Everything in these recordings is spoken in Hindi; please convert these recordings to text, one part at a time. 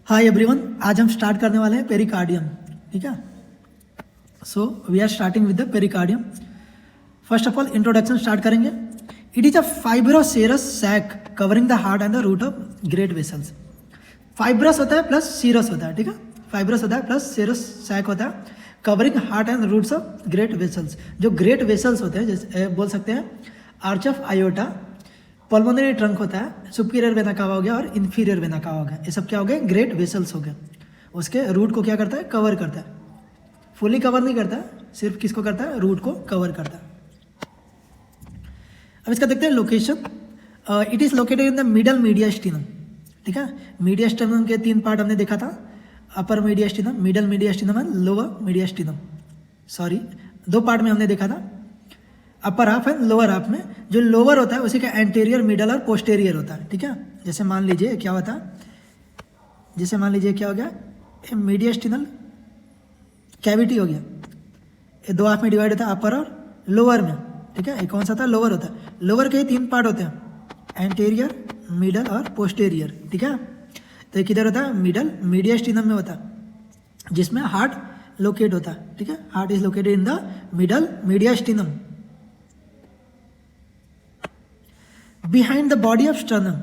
हाय एवरीवन, आज हम स्टार्ट करने वाले हैं पेरिकार्डियम. ठीक है. So we are starting with the pericardium. First of all introduction start करेंगे. It is a fibroserous sac covering the heart and the root of great vessels. Fibrous होता है प्लस सीरस होता है. ठीक है. फाइब्रस होता है प्लस सीरस सैक होता है covering heart and roots of great vessels. जो ग्रेट वेसल्स होते हैं जैसे बोल सकते हैं arch of aorta, pulmonary trunk होता है, सुपीरियर वेना कावा हो गया और इन्फीरियर वेना कावा हो गया. ये सब क्या हो गए? ग्रेट वेसल्स हो गए. उसके रूट को क्या करता है? कवर करता है. फुली कवर नहीं करता, सिर्फ किसको करता है? रूट को कवर करता है. अब इसका देखते हैं location. It is located in the middle mediastinum. ठीक है. मीडियास्टिनम के 3 पार्ट हमने देखा था. Upper mediastinum, middle mediastinum and lower mediastinum. Sorry, 2 part में हमने देखा था. Upper half and lower half में जो लोअर होता है उसी का एंटीरियर, मिडल और पोस्टेरियर होता है. ठीक है. जैसे मान लीजिए क्या होता है, जैसे मान लीजिए क्या हो गया, मीडियास्टिनल कैविटी हो गया. ये 2 हाफ में डिवाइड होता है, अपर और लोअर में. ठीक है. ये कौन सा था? लोअर होता है. लोअर के 3 पार्ट होते हैं, एंटीरियर, मिडल और पोस्टेरियर. ठीक है. तो ये किधर होता है? मिडल मीडियास्टिनम में होता है, जिसमें हार्ट लोकेट होता है. ठीक है. Heart is located in the middle mediastinum. Behind the body of sternum,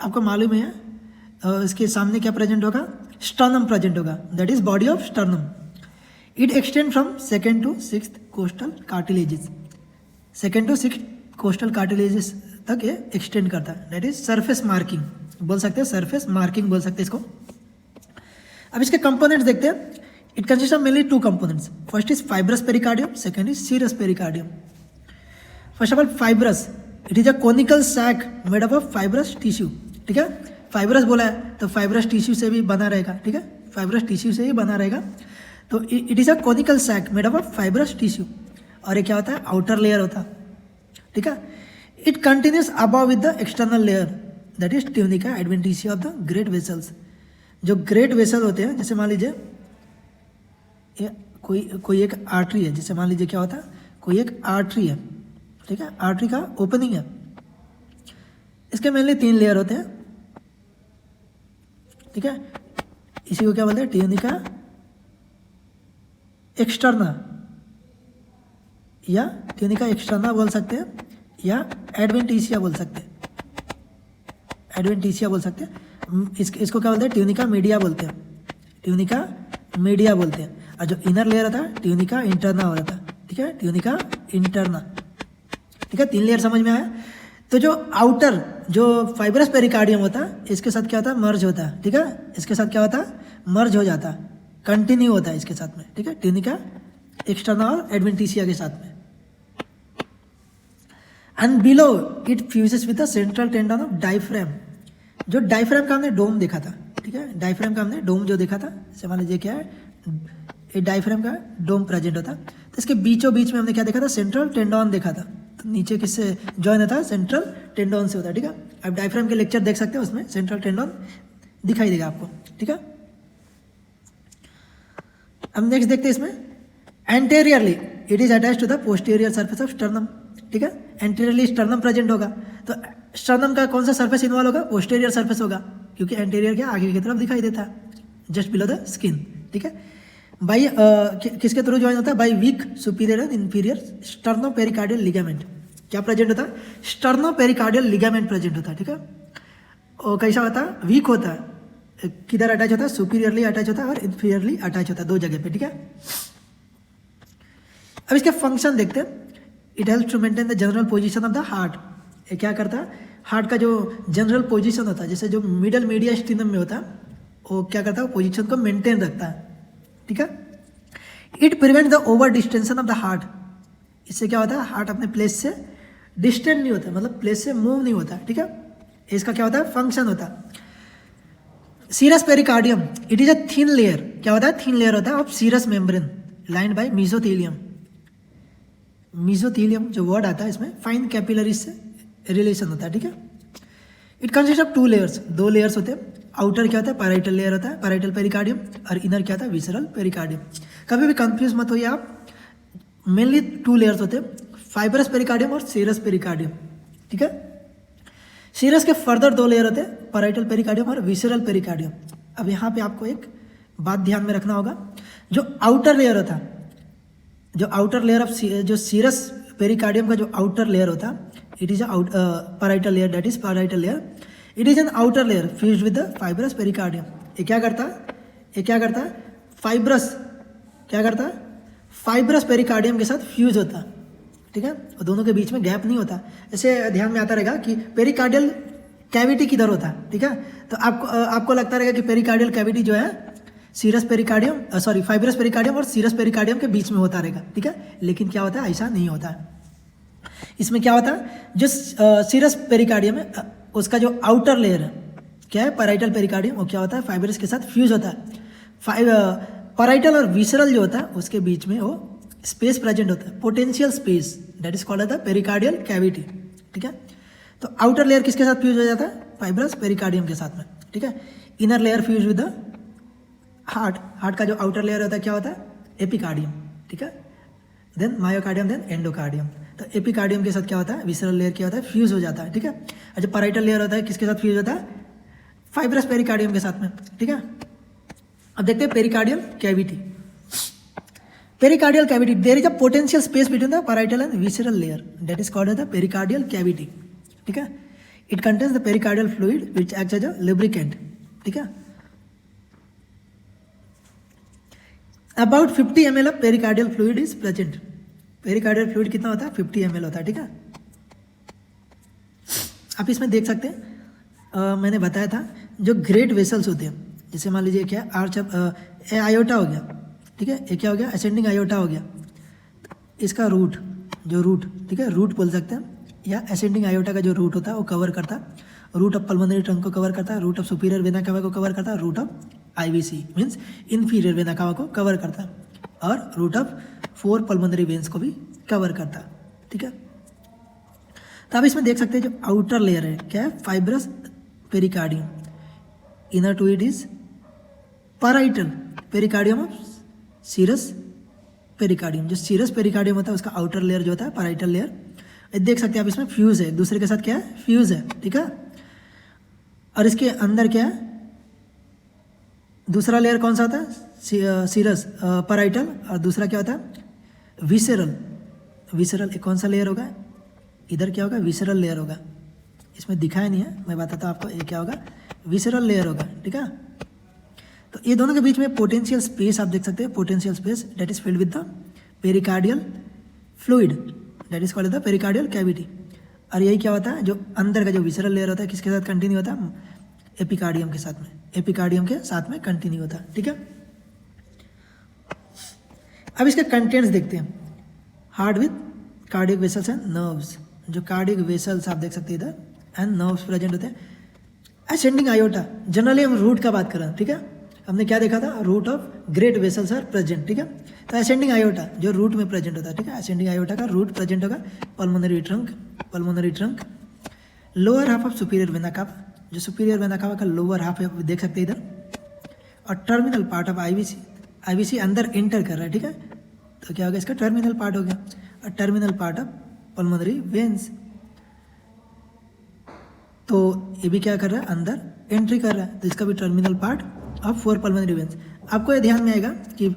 आपको मालूम है इसके सामने क्या प्रेजेंट होगा? स्टर्नम प्रेजेंट होगा. That is body of sternum. It extend from 2nd to 6th costal cartilages. 2nd to 6th costal cartilages तक ये एक्सटेंड करता है. दैट इज सरफेस मार्किंग बोल सकते हैं, सरफेस मार्किंग बोल सकते हैं इसको. अब इसके कंपोनेंट्स देखते हैं. It consist of mainly 2 components. First is fibrous pericardium, second is serous pericardium. First of all fibrous, it is a conical sac made up of fibrous tissue. ठीक है. फाइब्रस बोला है तो फाइब्रस टिश्यू से भी बना रहेगा. ठीक है. फाइब्रस टिश्यू से ही बना रहेगा. तो it is a conical sac made up of fibrous tissue. और ये क्या होता है? आउटर लेयर होता है. ठीक है. It continuous above with the external layer, that is tunica adventitia of the great vessels. जो ग्रेट वेसल होते हैं, जैसे मान लीजिए ये कोई एक आर्टरी है. जैसे मान लीजिए क्या होता है, कोई एक आर्टरी है. ठीक है. आर्टरी का ओपनिंग है. इसके मेनली 3 लेयर होते हैं. ठीक है. इसी को क्या बोलते हैं? ट्यूनिका एक्सटर्ना या ट्यूनिका एक्सटर्ना बोल सकते हैं, या एडवेंटिशिया बोल सकते हैं. एडवेंटिशिया बोल सकते हैं. इसको क्या बोलते हैं? ट्यूनिका मीडिया बोलते हैं. ट्यूनिका मीडिया बोलते हैं. और जो इनर लेयर होता है ट्यूनिका इंटरना होता है. ठीक है. Tunica interna. ठीक है. 3 लेयर समझ में आया. तो जो आउटर जो फाइब्रस पेरिकार्डियम होता है इसके साथ क्या होता है? मर्ज होता है. ठीक है. इसके साथ क्या होता है? मर्ज हो जाता है, कंटिन्यू होता है इसके साथ में. ठीक है. ट्यूनिका एक्सटर्ना और एडवेंटिशिया के साथ में. And below it fuses with the central tendon of diaphragm. जो डायफ्राम का हमने डोम देखा था. ठीक है. डायफ्राम का हमने डोम जो देखा था, जैसे मान लीजिए क्या है, ये डायफ्राम का डोम प्रेजेंट होता है. तो इसके बीचों बीच में हमने क्या देखा था? सेंट्रल टेंडन देखा था. तो नीचे किससे ज्वाइन होता है? सेंट्रल टेंडन से होता है. ठीक है. आप डायफ्राम के लेक्चर देख सकते हैं, उसमें सेंट्रल टेंडन दिखाई देगा आपको. ठीक है. अब नेक्स्ट देखते हैं इसमें. Anteriorly it is attach to the posterior surface of sternum. ठीक है. एंटेरियरली स्टर्नम प्रेजेंट होगा. तो स्टर्नम का कौन सा सर्फेस इन्वॉल्व होगा? पोस्टीरियर सर्फेस होगा, क्योंकि एंटेरियर क्या आगे की तरफ दिखाई देता है, जस्ट बिलो द स्किन. ठीक है. बाई किसके थ्रू ज्वाइन होता है? By weak superior and inferior sterno pericardial ligament. क्या प्रेजेंट होता है? स्टर्नो पेरिकार्डियल लिगामेंट प्रेजेंट होता है. ठीक है. और कैसा होता है? वीक होता है. किधर अटैच होता है? सुपीरियरली अटैच होता है और इन्फीरियरली अटैच होता है, 2 जगह पे. ठीक है. अब इसके फंक्शन देखते हैं. It help to maintain the general position of the heart. ये क्या करता है? हार्ट का जो जनरल पोजीशन होता है, जैसे जो मिडल मीडियास्टिनम में होता है, वो क्या करता है? पोजीशन को मेंटेन रखता है. ठीक है. It prevent the over distension of the heart. इससे क्या होता है? हार्ट अपने प्लेस से डिस्टेंट नहीं होता, मतलब प्लेस से मूव नहीं होता. ठीक है. इसका क्या होता है? फंक्शन होता है. Serous pericardium, it is a thin layer. क्या होता है? थिन लेयर होता है of serous membrane lined by mesothelium. Mesothelium जो वर्ड आता है इसमें फाइन कैपिलरीज से रिलेशन होता है. ठीक है. It consist of 2 layers. 2 layers होते हैं. आउटर क्या होता है? पैराइटल लेयर होता है, पैराइटल पेरिकार्डियम. और इनर क्या होता है? Visceral pericardium. कभी भी कंफ्यूज मत होइए आप. मेनली 2 लेयर्स होते हैं, फाइब्रस पेरिकार्डियम और सीरस पेरिकार्डियम. ठीक है. सीरस के फर्दर 2 लेयर होते हैं, पैराइटल पेरिकार्डियम और विसरल पेरिकार्डियम. अब यहाँ पे आपको एक बात ध्यान में रखना होगा, जो आउटर लेयर होता है, जो आउटर लेयर ऑफ जो सीरस पेरिकार्डियम का जो आउटर लेयर होता है, it is parietal layer, that is parietal layer. It is an outer layer fused with the fibrous pericardium. ये क्या करता है, फाइब्रस पेरिकार्डियम के साथ फ्यूज होता है, ठीक है, और दोनों के बीच में गैप नहीं होता। ऐसे ध्यान में आता रहेगा कि पेरिकार्डियल कैविटी किधर होता है, ठीक है, तो आपको लगता रहेगा कि पेरिकार्डियल कैविटी जो है फाइब्रस पेरिकार्डियम और सीरस पेरिकार्डियम के बीच में होता रहेगा, ठीक है, लेकिन क्या होता है, ऐसा नहीं होता है। इसमें क्या होता है, जो सीरस पेरिकार्डियम है उसका जो आउटर लेयर है क्या है, पैराइटल पेरिकार्डियम, वो क्या होता है, फाइब्रस के साथ फ्यूज होता है। पैराइटल और विसरल जो होता है उसके बीच में वो स्पेस प्रेजेंट होता है, potential space, that is called the pericardial cavity, ठीक है। तो आउटर लेयर किसके साथ फ्यूज हो जाता है, फाइब्रस पेरिकार्डियम के साथ में, ठीक है। Inner layer fuse with the heart का जो आउटर लेयर होता है क्या होता है, एपिकार्डियम, ठीक है, देन मायोकार्डियम, देन एंडोकार्डियम। तो एपिकार्डियम के साथ क्या होता है, विसरल लेयर क्या होता है, फ्यूज हो जाता है, ठीक है। और जो पैराइटल लेयर होता है किसके साथ फ्यूज होता है, फाइब्रस पेरिकार्डियम के साथ में, ठीक है। अब देखते हैं pericardial cavity. Pericardial cavity, there is a potential space between the parietal and visceral layer, that is called the pericardial cavity, ठीक है। It contains the pericardial fluid which acts as a lubricant, ठीक है। About 50 ml of pericardial fluid is present. Pericardial fluid कितना होता है, 50 ml होता है, ठीक है। आप इसमें देख सकते हैं, मैंने बताया था जो ग्रेट वेसल्स होते हैं, जैसे मान लीजिए क्या आर्च ऑफ आयोटा हो गया, ठीक है, ये क्या हो गया, असेंडिंग आयोटा हो गया, इसका रूट, ठीक है, रूट बोल सकते हैं, या असेंडिंग आयोटा का जो रूट होता है वो कवर करता है, रूट ऑफ पल्मोनरी ट्रंक को कवर करता है, root of superior vena cava को कवर करता है, root of IVC means inferior vena cava को कवर करता है, और रूट ऑफ 4 पल्मोनरी वेन्स को भी कवर करता है, ठीक है। तो आप इसमें देख सकते हैं जो आउटर लेयर है क्या है, fibrous pericardium, inner to it is parietal pericardium of serous pericardium. जो सीरस पेरिकार्डियम होता है उसका आउटर लेयर जो होता है पैराइटल लेयर, देख सकते हैं आप इसमें फ्यूज है, दूसरे के साथ क्या है, फ्यूज है, ठीक है। और इसके अंदर क्या है, दूसरा लेयर कौन सा होता है, सीरस पैराइटल, और दूसरा क्या होता है, विसरल। कौन सा लेयर होगा, इधर क्या होगा, विसरल लेयर होगा, इसमें दिखाया नहीं है, मैं बताता हूँ आपको, ये क्या होगा, विसरल लेयर होगा, ठीक है। तो ये दोनों के बीच में पोटेंशियल स्पेस आप देख सकते हैं, potential space that is filled with the pericardial fluid, that is called the pericardial cavity. और यही क्या होता है, जो अंदर का जो विसरल लेयर होता है किसके साथ कंटिन्यू होता है, एपिकार्डियम के साथ में, एपिकार्डियम के साथ में कंटिन्यू होता है, ठीक है। अब इसके कंटेंट्स देखते हैं, heart with cardiac vessels and nerves. जो कार्डियक वेसल्स आप देख सकते हैं इधर, एंड नर्व्स प्रेजेंट होते हैं। असेंडिंग आयोटा, जनरली हम रूट का बात कर रहे हैं, ठीक है, हमने क्या देखा था, root of great vessels are present, ठीक है। तो असेंडिंग आयोटा जो रूट में प्रेजेंट होता है, ठीक है, असेंडिंग आयोटा का रूट प्रेजेंट होगा, pulmonary trunk, lower half of superior vena cava, जो सुपीरियर वेना कावा का लोअर हाफ है देख सकते हैं इधर, और टर्मिनल पार्ट ऑफ आईवीसी अंदर एंटर कर रहा है, ठीक है, तो क्या होगा, इसका टर्मिनल पार्ट हो गया, और terminal part of pulmonary veins, तो ये भी क्या कर रहा है, अंदर एंट्री कर रहा है, तो इसका भी terminal part of 4 pulmonary veins. आपको ये ध्यान में आएगा कि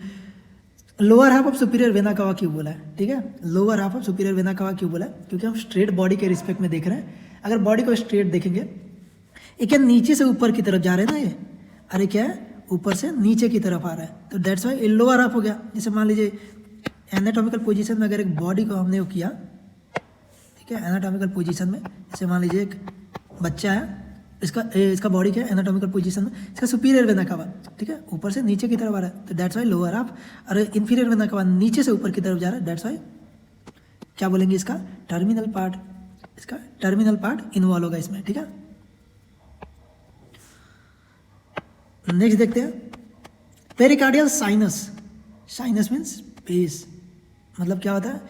lower half of superior vena कावा क्यों बोला है, ठीक है, lower half of superior vena कावा क्यों बोला है, क्योंकि हम स्ट्रेट बॉडी के रिस्पेक्ट में देख रहे हैं। अगर बॉडी को स्ट्रेट देखेंगे, ये क्या नीचे से ऊपर की तरफ जा रहे हैं ना, ये अरे क्या है, ऊपर से नीचे की तरफ आ रहा है, तो दैट्स वाई लोअर हाफ हो गया। जैसे मान लीजिए एनाटॉमिकल पोजीशन में अगर एक बॉडी को हमने वो किया, ठीक है, एनाटॉमिकल पोजीशन में, जैसे मान लीजिए एक बच्चा है, इसका बॉडी क्या है, एनाटॉमिकल पोजीशन में, इसका सुपीरियर वेना कावा, ठीक है, ऊपर से नीचे की तरफ आ रहा है, तो दैट्स वाई लोअर हाफ। और इन्फीरियर वेना कावा नीचे से ऊपर की तरफ जा रहा है, दैट्स वाई क्या बोलेंगे, इसका टर्मिनल पार्ट इन्वॉल्व होगा इसमें, ठीक है। नेक्स्ट देखते हैं पेरिकार्डियल साइनस मीन्स स्पेस, मतलब क्या होता है,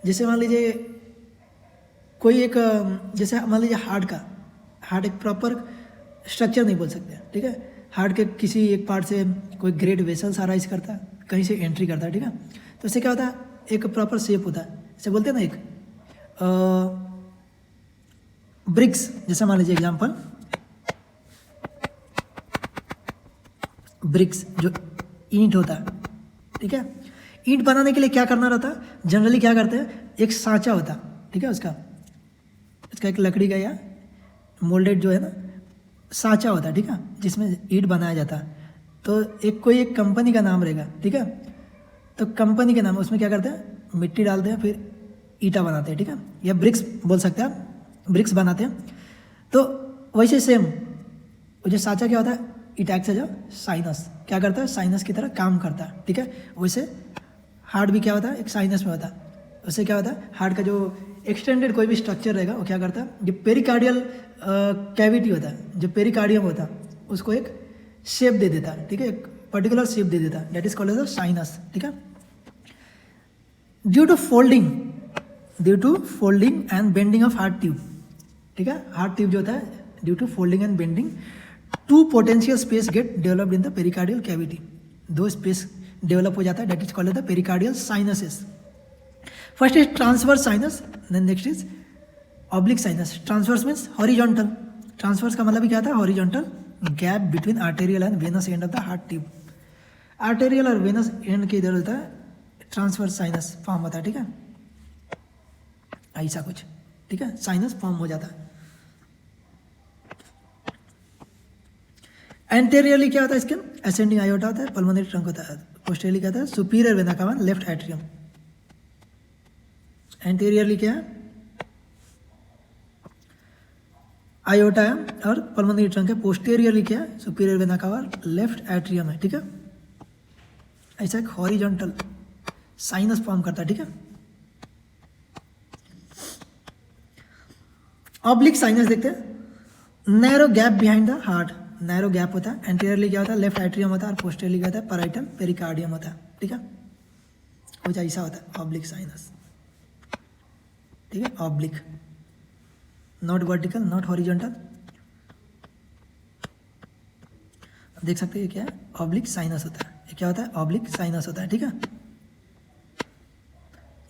जैसे मान लीजिए कोई एक, जैसे मान लीजिए हार्ट एक प्रॉपर स्ट्रक्चर नहीं बोल सकते, ठीक है, हार्ट के किसी एक पार्ट से कोई ग्रेट वेसल्स अराइज करता है, कहीं से एंट्री करता है, ठीक है, तो इससे क्या होता है, एक प्रॉपर शेप होता है, जैसे बोलते हैं ना, एक ब्रिक्स, जैसे मान लीजिए एग्जाम्पल, ब्रिक्स जो ईंट होता है, ठीक है। ईंट बनाने के लिए क्या करना रहता है, जनरली क्या करते हैं, एक सांचा होता है, ठीक है, उसका एक लकड़ी का या मोल्डेड जो है ना सांचा होता है, ठीक है, जिसमें ईंट बनाया जाता है। तो एक कंपनी का नाम रहेगा, ठीक है। तो कंपनी के नाम उसमें क्या करते हैं, मिट्टी डालते हैं, फिर ईंटा बनाते हैं, ठीक है, या ब्रिक्स बोल सकते हैं आप, ब्रिक्स बनाते हैं। तो वैसे सेम वो जो सांचा क्या होता है, it acts as a sinus, क्या करता है, साइनस की तरह काम करता है, ठीक है। वैसे हार्ट भी क्या होता है, एक साइनस में होता है। उससे क्या होता है, हार्ट का जो एक्सटेंडेड कोई भी स्ट्रक्चर रहेगा वो क्या करता है, जो पेरिकार्डियल कैविटी होता है, जो पेरिकार्डियम होता है, उसको एक शेप दे देता है, ठीक है, एक पर्टिकुलर शेप दे देता है, that is called as a sinus, ठीक है। Due to folding and bending of heart tube, ठीक है, हार्ट ट्यूब जो होता है, due to folding and bending, two potential space get developed in the pericardial cavity, दो स्पेस डेवलप हो जाता है, that is called the pericardial sinuses. First is transverse sinus, then next is oblique sinus. Transverse means horizontal, transverse का मतलब क्या था, horizontal gap between arterial and venous end of the heart tube. Arterial और वेनस एंड के इधर होता है ट्रांसवर्स साइनस फॉर्म होता है, ठीक है, ऐसा कुछ, ठीक है, साइनस फॉर्म हो जाता है। एंटेरियरली क्या होता है, इसके असेंडिंग आयोटा होता है, पल्मोनरी ट्रंक होता है। पोस्टेरियरली क्या होता है, सुपीरियर वेना कावा, लेफ्ट एट्रियम। एंटेरियरली क्या है, आयोटा है और पल्मोनरी ट्रंक है। पोस्टेरियरली क्या है, सुपीरियर वेना कावा, लेफ्ट एट्रियम है, ठीक है। ऐसा एक हॉरिजॉन्टल साइनस फॉर्म करता है, ठीक है। ऑब्लिक साइनस देखते हैं, narrow gap behind the heart, narrow gap होता है। एंटीरियरली क्या होता है, लेफ्ट एट्रियम होता है, और पोस्टेरियरली क्या होता है, पैराइटल पेरिकार्डियम होता है, ठीक है। कुछ ऐसा होता है ऑब्लिक साइनस, ठीक है, oblique, not vertical, not horizontal. देख सकते हैं क्या है, ऑब्लिक साइनस होता है, ये क्या होता है, ऑब्लिक साइनस होता है, ठीक है।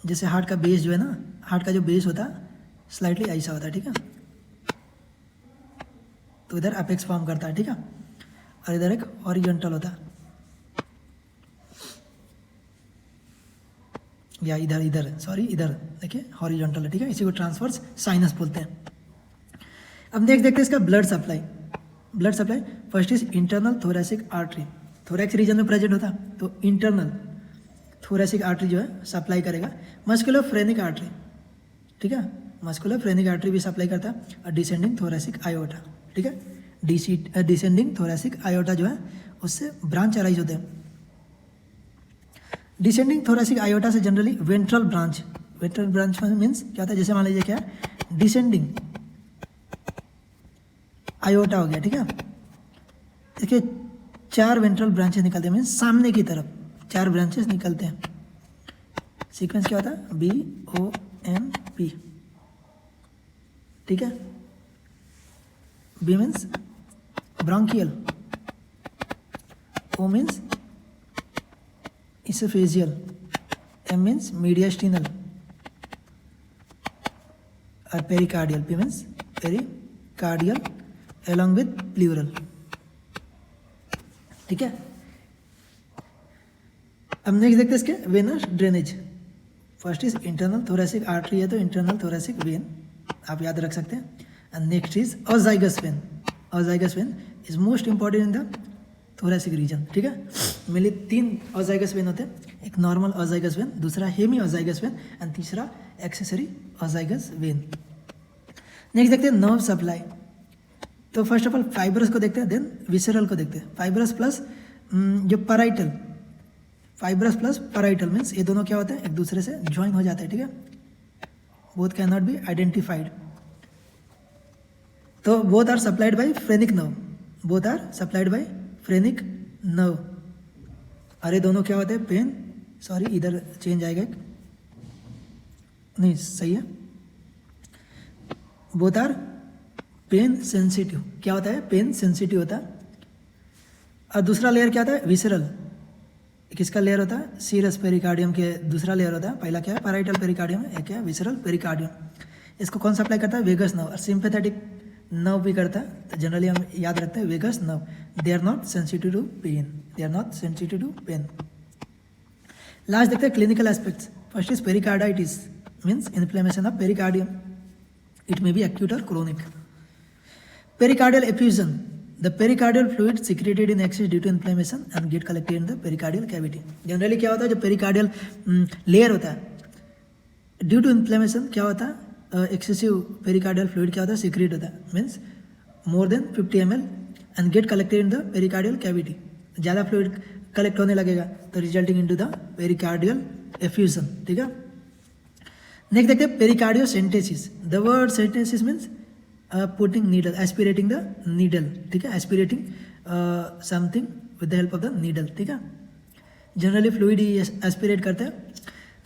जैसे हार्ट का बेस जो है ना, हार्ट का जो बेस होता है स्लाइटली ऐसा होता है, ठीक है। तो इधर अपेक्स फॉर्म करता है, ठीक है, और इधर एक हॉरिजॉन्टल होता है, या इधर सॉरी इधर देखिए हॉरिजॉन्टल है, ठीक है, इसी को ट्रांसवर्स साइनस बोलते हैं। अब नेक्स्ट देखते हैं इसका blood supply. Blood supply first is internal thoracic artery, thorax region में प्रेजेंट होता है, तो इंटरनल थोरेसिक आर्टरी जो है सप्लाई करेगा। मस्कुलर फ्रेनिक आर्टरी, ठीक है, मस्कुलर फ्रेनिक आर्टरी भी सप्लाई करता है, और डिसेंडिंग थोरेसिक आयोटा, ठीक है। डिसेंडिंग थोरेसिक आयोटा जो है उससे ब्रांच अराइज होते हैं। डिसेंडिंग थोरेसिक आयोटा से जनरली वेंट्रल ब्रांच मीन्स क्या होता है, जैसे मान लीजिए क्या है, डिसेंडिंग आयोटा हो गया, ठीक है। देखिए 4 वेंट्रल ब्रांचेस निकलते हैं, मीन्स सामने की तरफ 4 ब्रांचेस निकलते हैं। सीक्वेंस क्या होता है, BOMP, ठीक है। B means bronchial, O means oesophageal, M means mediastinal, और pericardial, P means pericardial along with pleural, ठीक है। अब नेक्स्ट देखते हैं इसके venous drainage. First is internal thoracic artery है, तो इंटरनल थोरेसिक वेन आप याद रख सकते हैं। And next is azygos vein. Azygos vein is most important in the thoracic region, ठीक है। मेनली 3 अजाइगस वेन होते हैं, एक नॉर्मल अजाइगस वेन, दूसरा हेमी अजाइगस वेन, एंड तीसरा एक्सेसरी अजाइगस वेन। नेक्स्ट देखते हैं नर्व सप्लाई। तो फर्स्ट ऑफ ऑल फाइब्रस को देखते हैं, देन विसरल को देखते हैं। फाइब्रस प्लस जो parietal, fibrous plus parietal means ये दोनों क्या होते हैं, एक दूसरे से ज्वाइन हो जाते हैं, ठीक है। Both can not be identified. तो both are supplied by phrenic nerve, both are supplied by phrenic nerve. अरे दोनों क्या होते हैं, पेन, सॉरी इधर चेंज आएगा एक, नहीं सही है, बोथ आर पेन सेंसिटिव। क्या होता है, पेन सेंसिटिव होता है। और दूसरा लेयर क्या होता है, विसरल। किसका लेयर होता है, सीरस पेरिकार्डियम के दूसरा लेयर होता है। पहला क्या है, पैराइटल पेरिकार्डियम है, एक क्या है विसरल पेरिकार्डियम। इसको कौन सप्लाई करता है, वेगस नर्व। और सिंपैथेटिक नर्व भी करता है, तो जनरली हम याद रखते हैं vagus nerve, they are not sensitive to pain, they are not sensitive to pain. Last देखते हैं clinical aspects. First is pericarditis, means inflammation of pericardium, it may be acute और chronic. Pericardial effusion, the pericardial fluid secreted in excess due to inflammation and get collected in the pericardial cavity. Generally क्या होता है, जो पेरिकार्डियल लेयर होता है, ड्यू टू इन्फ्लेमेशन क्या होता है, एक्सेसिव पेरिकार्डियल फ्लूइड क्या होता है, सीक्रेट होता है, means more than 50 ml and get collected in the pericardial cavity. ज़्यादा फ्लूइड कलेक्ट होने लगेगा तो resulting into the pericardial effusion. ठीक है, नेक्स्ट देखते हैं pericardiocentesis. The word centesis means putting needle, aspirating the needle. ठीक है, aspirating something with the help of the needle. ठीक है, जनरली फ्लूइड ही एस्पिरेट करते हैं।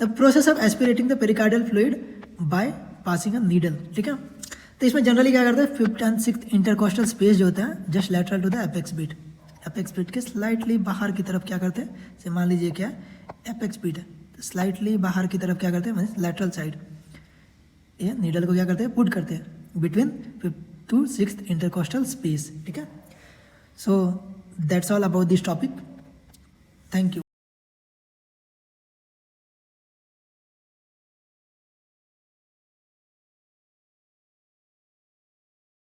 The process of aspirating the pericardial fluid by passing a needle. ठीक है, तो इसमें जनरली क्या करते हैं, 5th and 6th intercostal space जो होता है just lateral to the apex beat, apex beat के स्लाइटली बाहर की तरफ क्या करते हैं, जैसे मान लीजिए क्या एपेक्स बीट है, स्लाइटली बाहर की तरफ क्या करते हैं, मीन्स लैटरल साइड, ये नीडल को क्या करते हैं, पुट करते हैं between 5th to 6th intercostal space. ठीक है, so that's all about this topic, thank you.